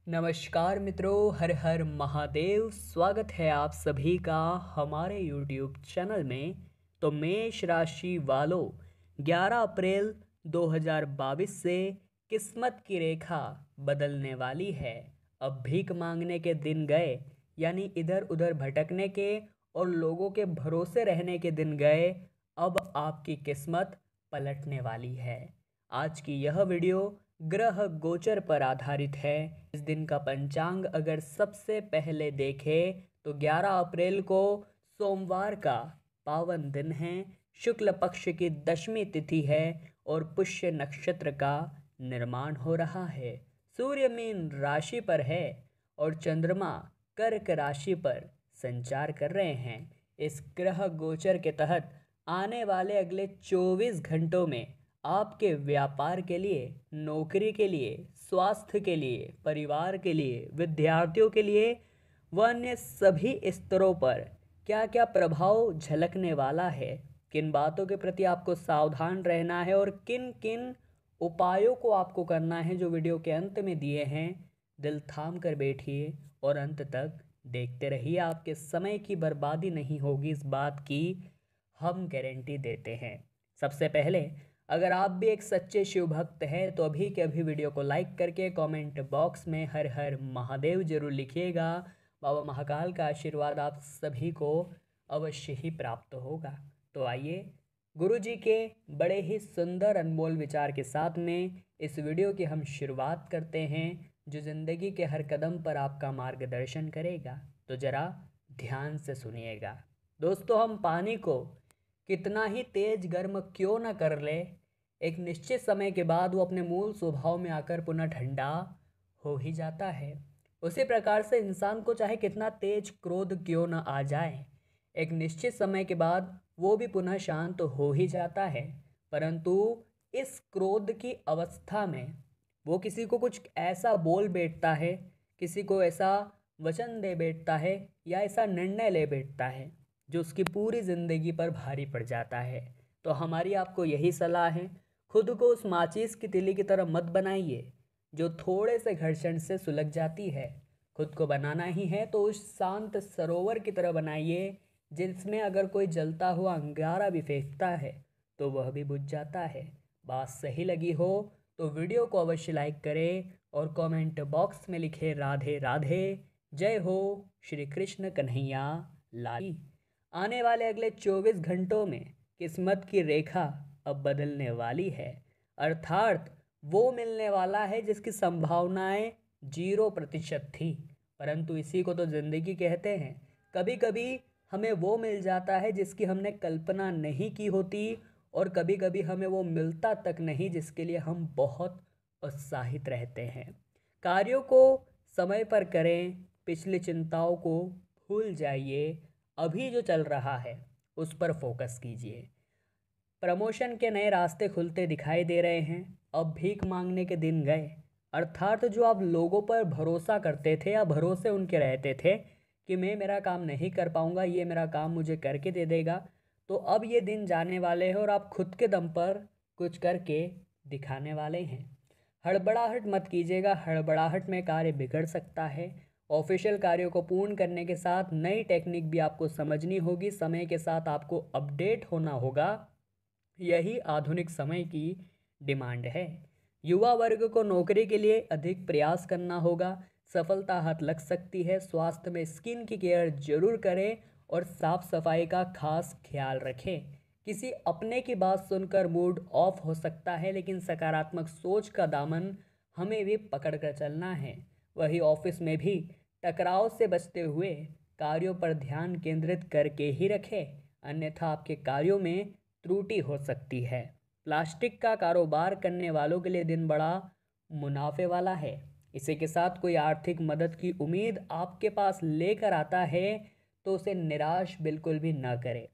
नमस्कार मित्रों, हर हर महादेव। स्वागत है आप सभी का हमारे YouTube चैनल में। तो मेष राशि वालों, 11 अप्रैल 2022 से किस्मत की रेखा बदलने वाली है। अब भीख मांगने के दिन गए, यानी इधर उधर भटकने के और लोगों के भरोसे रहने के दिन गए। अब आपकी किस्मत पलटने वाली है। आज की यह वीडियो ग्रह गोचर पर आधारित है। इस दिन का पंचांग अगर सबसे पहले देखें तो 11 अप्रैल को सोमवार का पावन दिन है। शुक्ल पक्ष की दशमी तिथि है और पुष्य नक्षत्र का निर्माण हो रहा है। सूर्य मीन राशि पर है और चंद्रमा कर्क राशि पर संचार कर रहे हैं। इस ग्रह गोचर के तहत आने वाले अगले 24 घंटों में आपके व्यापार के लिए, नौकरी के लिए, स्वास्थ्य के लिए, परिवार के लिए, विद्यार्थियों के लिए व अन्य सभी स्तरों पर क्या क्या प्रभाव झलकने वाला है, किन बातों के प्रति आपको सावधान रहना है और किन किन उपायों को आपको करना है, जो वीडियो के अंत में दिए हैं। दिल थाम कर बैठिए और अंत तक देखते रहिए। आपके समय की बर्बादी नहीं होगी, इस बात की हम गारंटी देते हैं। सबसे पहले, अगर आप भी एक सच्चे शिव भक्त हैं तो अभी के अभी वीडियो को लाइक करके कमेंट बॉक्स में हर हर महादेव जरूर लिखिएगा। बाबा महाकाल का आशीर्वाद आप सभी को अवश्य ही प्राप्त होगा। तो आइए गुरु जी के बड़े ही सुंदर अनमोल विचार के साथ में इस वीडियो की हम शुरुआत करते हैं, जो ज़िंदगी के हर कदम पर आपका मार्गदर्शन करेगा। तो ज़रा ध्यान से सुनिएगा। दोस्तों, हम पानी को कितना ही तेज गर्म क्यों न कर ले, एक निश्चित समय के बाद वो अपने मूल स्वभाव में आकर पुनः ठंडा हो ही जाता है। उसी प्रकार से इंसान को चाहे कितना तेज क्रोध क्यों न आ जाए, एक निश्चित समय के बाद वो भी पुनः शांत हो ही जाता है। परंतु इस क्रोध की अवस्था में वो किसी को कुछ ऐसा बोल बैठता है, किसी को ऐसा वचन दे बैठता है या ऐसा निर्णय ले बैठता है जो उसकी पूरी ज़िंदगी पर भारी पड़ जाता है। तो हमारी आपको यही सलाह है, खुद को उस माचिस की तिली की तरह मत बनाइए जो थोड़े से घर्षण से सुलग जाती है। खुद को बनाना ही है तो उस शांत सरोवर की तरह बनाइए, जिसमें अगर कोई जलता हुआ अंगारा भी फेंकता है तो वह भी बुझ जाता है। बात सही लगी हो तो वीडियो को अवश्य लाइक करें और कमेंट बॉक्स में लिखें राधे राधे। जय हो श्री कृष्ण कन्हैया लाल। आने वाले अगले 24 घंटों में किस्मत की रेखा अब बदलने वाली है, अर्थात वो मिलने वाला है जिसकी संभावनाएं 0% थी। परंतु इसी को तो ज़िंदगी कहते हैं। कभी कभी हमें वो मिल जाता है जिसकी हमने कल्पना नहीं की होती, और कभी कभी हमें वो मिलता तक नहीं जिसके लिए हम बहुत उत्साहित रहते हैं। कार्यों को समय पर करें, पिछली चिंताओं को भूल जाइए, अभी जो चल रहा है उस पर फोकस कीजिए। प्रमोशन के नए रास्ते खुलते दिखाई दे रहे हैं। अब भीख मांगने के दिन गए, अर्थात जो आप लोगों पर भरोसा करते थे या भरोसे उनके रहते थे कि मैं मेरा काम नहीं कर पाऊंगा, ये मेरा काम मुझे करके दे देगा, तो अब ये दिन जाने वाले हैं और आप खुद के दम पर कुछ करके दिखाने वाले हैं। हड़बड़ाहट मत कीजिएगा, हड़बड़ाहट में कार्य बिगड़ सकता है। ऑफिशियल कार्यों को पूर्ण करने के साथ नई टेक्निक भी आपको समझनी होगी, समय के साथ आपको अपडेट होना होगा। यही आधुनिक समय की डिमांड है। युवा वर्ग को नौकरी के लिए अधिक प्रयास करना होगा, सफलता हाथ लग सकती है। स्वास्थ्य में स्किन की केयर जरूर करें और साफ सफाई का खास ख्याल रखें। किसी अपने की बात सुनकर मूड ऑफ हो सकता है, लेकिन सकारात्मक सोच का दामन हमें भी पकड़ कर चलना है। वही ऑफिस में भी टकराव से बचते हुए कार्यों पर ध्यान केंद्रित करके ही रखें, अन्यथा आपके कार्यों में त्रुटि हो सकती है। प्लास्टिक का कारोबार करने वालों के लिए दिन बड़ा मुनाफे वाला है। इसी के साथ कोई आर्थिक मदद की उम्मीद आपके पास लेकर आता है तो उसे निराश बिल्कुल भी ना करें।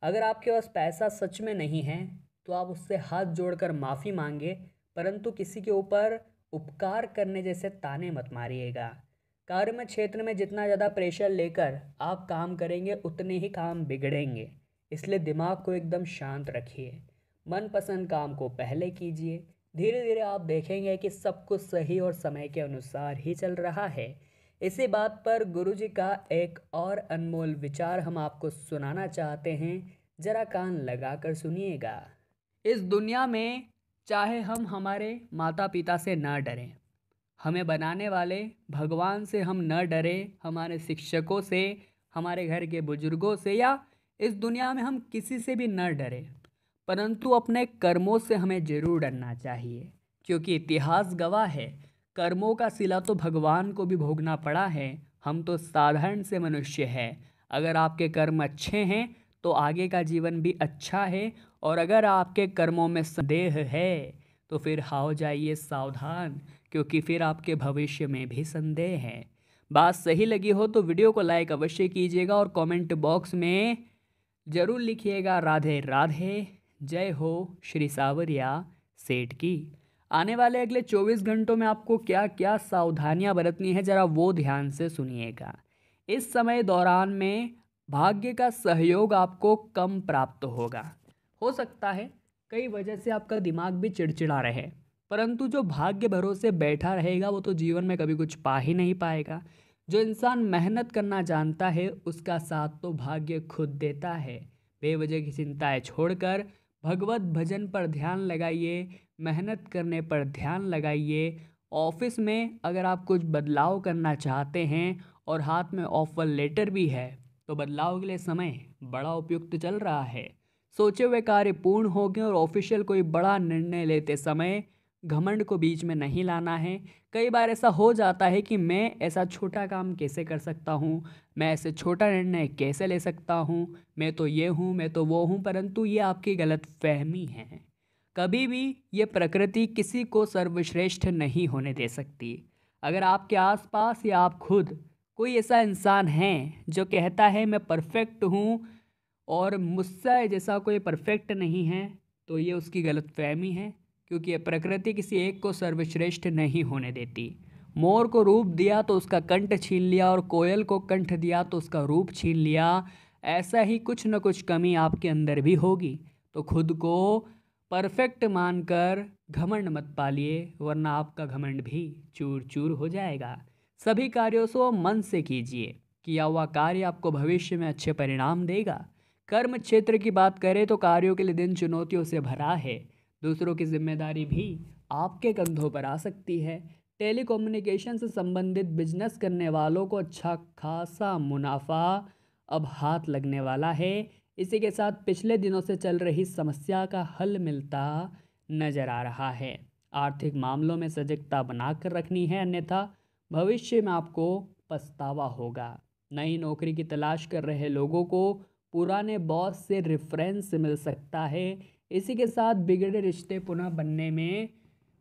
अगर आपके पास पैसा सच में नहीं है तो आप उससे हाथ जोड़कर माफ़ी मांगे, परंतु किसी के ऊपर उपकार करने जैसे ताने मत मारिएगा। कार्य में क्षेत्र में जितना ज़्यादा प्रेशर लेकर आप काम करेंगे उतने ही काम बिगड़ेंगे, इसलिए दिमाग को एकदम शांत रखिए। मनपसंद काम को पहले कीजिए, धीरे धीरे आप देखेंगे कि सब कुछ सही और समय के अनुसार ही चल रहा है। इसी बात पर गुरुजी का एक और अनमोल विचार हम आपको सुनाना चाहते हैं, जरा कान लगाकर सुनिएगा। इस दुनिया में चाहे हम हमारे माता पिता से न डरें, हमें बनाने वाले भगवान से हम न डरें, हमारे शिक्षकों से, हमारे घर के बुजुर्गों से, या इस दुनिया में हम किसी से भी न डरें, परंतु अपने कर्मों से हमें जरूर डरना चाहिए। क्योंकि इतिहास गवाह है, कर्मों का सिला तो भगवान को भी भोगना पड़ा है। हम तो साधारण से मनुष्य हैं। अगर आपके कर्म अच्छे हैं तो आगे का जीवन भी अच्छा है, और अगर आपके कर्मों में संदेह है तो फिर हो जाइए सावधान, क्योंकि फिर आपके भविष्य में भी संदेह है। बात सही लगी हो तो वीडियो को लाइक अवश्य कीजिएगा और कमेंट बॉक्स में ज़रूर लिखिएगा राधे राधे। जय हो श्री सावरिया सेठ की। आने वाले अगले 24 घंटों में आपको क्या क्या सावधानियां बरतनी है, ज़रा वो ध्यान से सुनिएगा। इस समय दौरान में भाग्य का सहयोग आपको कम प्राप्त होगा। हो सकता है कई वजह से आपका दिमाग भी चिड़चिड़ा रहे, परंतु जो भाग्य भरोसे बैठा रहेगा वो तो जीवन में कभी कुछ पा ही नहीं पाएगा। जो इंसान मेहनत करना जानता है उसका साथ तो भाग्य खुद देता है। बेवजह की चिंताएं छोड़कर भगवत भजन पर ध्यान लगाइए, मेहनत करने पर ध्यान लगाइए। ऑफिस में अगर आप कुछ बदलाव करना चाहते हैं और हाथ में ऑफर लेटर भी है तो बदलाव के लिए समय बड़ा उपयुक्त चल रहा है। सोचे हुए कार्य पूर्ण हो गए, और ऑफिशियल कोई बड़ा निर्णय लेते समय घमंड को बीच में नहीं लाना है। कई बार ऐसा हो जाता है कि मैं ऐसा छोटा काम कैसे कर सकता हूँ, मैं ऐसे छोटा निर्णय कैसे ले सकता हूँ, मैं तो ये हूँ, मैं तो वो हूँ, परंतु ये आपकी गलत फहमी है। कभी भी ये प्रकृति किसी को सर्वश्रेष्ठ नहीं होने दे सकती। अगर आपके आसपास या आप खुद कोई ऐसा इंसान है जो कहता है मैं परफेक्ट हूँ और मुझसे जैसा कोई परफेक्ट नहीं है, तो ये उसकी गलतफहमी है। क्योंकि ये प्रकृति किसी एक को सर्वश्रेष्ठ नहीं होने देती। मोर को रूप दिया तो उसका कंठ छीन लिया, और कोयल को कंठ दिया तो उसका रूप छीन लिया। ऐसा ही कुछ न कुछ कमी आपके अंदर भी होगी। तो खुद को परफेक्ट मानकर घमंड मत पालिए, वरना आपका घमंड भी चूर चूर हो जाएगा। सभी कार्यों को मन से कीजिए, किया हुआ कार्य आपको भविष्य में अच्छे परिणाम देगा। कर्म क्षेत्र की बात करें तो कार्यों के लिए दिन चुनौतियों से भरा है। दूसरों की जिम्मेदारी भी आपके कंधों पर आ सकती है। टेलीकम्युनिकेशन से संबंधित बिजनेस करने वालों को अच्छा खासा मुनाफा अब हाथ लगने वाला है। इसी के साथ पिछले दिनों से चल रही समस्या का हल मिलता नजर आ रहा है। आर्थिक मामलों में सजगता बनाकर रखनी है, अन्यथा भविष्य में आपको पछतावा होगा। नई नौकरी की तलाश कर रहे लोगों को पुराने बॉस से रेफरेंस मिल सकता है। इसी के साथ बिगड़े रिश्ते पुनः बनने में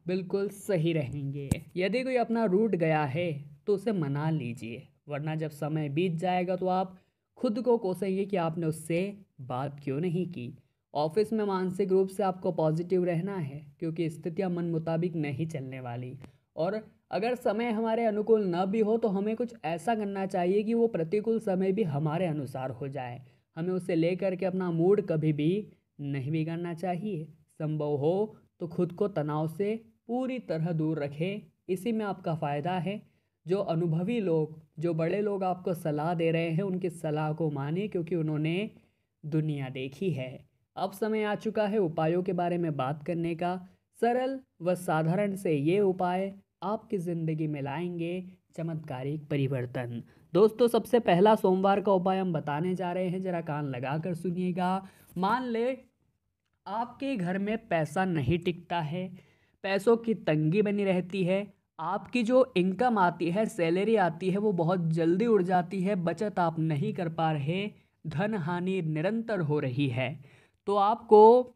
बिल्कुल सही रहेंगे। यदि कोई अपना रूठ गया है तो उसे मना लीजिए, वरना जब समय बीत जाएगा तो आप खुद को कोसेंगे कि आपने उससे बात क्यों नहीं की। ऑफिस में मानसिक रूप से आपको पॉजिटिव रहना है, क्योंकि स्थितियां मन मुताबिक नहीं चलने वाली। और अगर समय हमारे अनुकूल न भी हो तो हमें कुछ ऐसा करना चाहिए कि वो प्रतिकूल समय भी हमारे अनुसार हो जाए। हमें उसे लेकर के अपना मूड कभी भी नहीं बिगाड़ना चाहिए। संभव हो तो खुद को तनाव से पूरी तरह दूर रखें, इसी में आपका फ़ायदा है। जो अनुभवी लोग, जो बड़े लोग आपको सलाह दे रहे हैं, उनकी सलाह को मानिए, क्योंकि उन्होंने दुनिया देखी है। अब समय आ चुका है उपायों के बारे में बात करने का। सरल व साधारण से ये उपाय आपकी ज़िंदगी में लाएंगे चमत्कारिक परिवर्तन। दोस्तों, सबसे पहला सोमवार का उपाय हम बताने जा रहे हैं, ज़रा कान लगा कर सुनिएगा। मान ले आपके घर में पैसा नहीं टिकता है, पैसों की तंगी बनी रहती है, आपकी जो इनकम आती है, सैलरी आती है, वो बहुत जल्दी उड़ जाती है, बचत आप नहीं कर पा रहे, धन हानि निरंतर हो रही है, तो आपको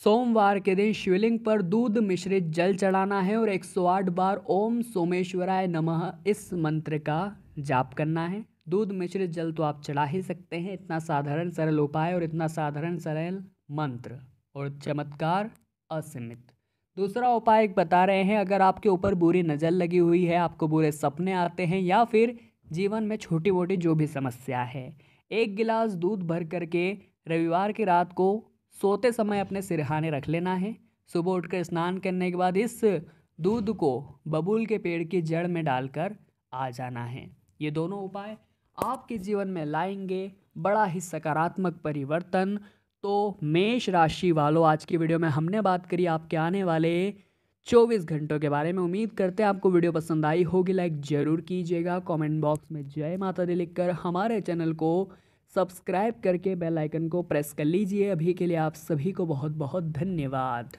सोमवार के दिन शिवलिंग पर दूध मिश्रित जल चढ़ाना है और 108 बार ओम सोमेश्वराय नमः इस मंत्र का जाप करना है। दूध मिश्रित जल तो आप चढ़ा ही सकते हैं। इतना साधारण सरल उपाय और इतना साधारण सरल मंत्र, और चमत्कार असीमित। दूसरा उपाय एक बता रहे हैं, अगर आपके ऊपर बुरी नज़र लगी हुई है, आपको बुरे सपने आते हैं, या फिर जीवन में छोटी मोटी जो भी समस्या है, 1 गिलास दूध भर करके रविवार की रात को सोते समय अपने सिरहाने रख लेना है। सुबह उठकर स्नान करने के बाद इस दूध को बबूल के पेड़ की जड़ में डालकर आ जाना है। ये दोनों उपाय आपके जीवन में लाएंगे बड़ा ही सकारात्मक परिवर्तन। तो मेष राशि वालों, आज की वीडियो में हमने बात करी आपके आने वाले 24 घंटों के बारे में। उम्मीद करते हैं आपको वीडियो पसंद आई होगी। लाइक ज़रूर कीजिएगा, कमेंट बॉक्स में जय माता दी लिखकर हमारे चैनल को सब्सक्राइब करके बेल आइकन को प्रेस कर लीजिए। अभी के लिए आप सभी को बहुत बहुत धन्यवाद।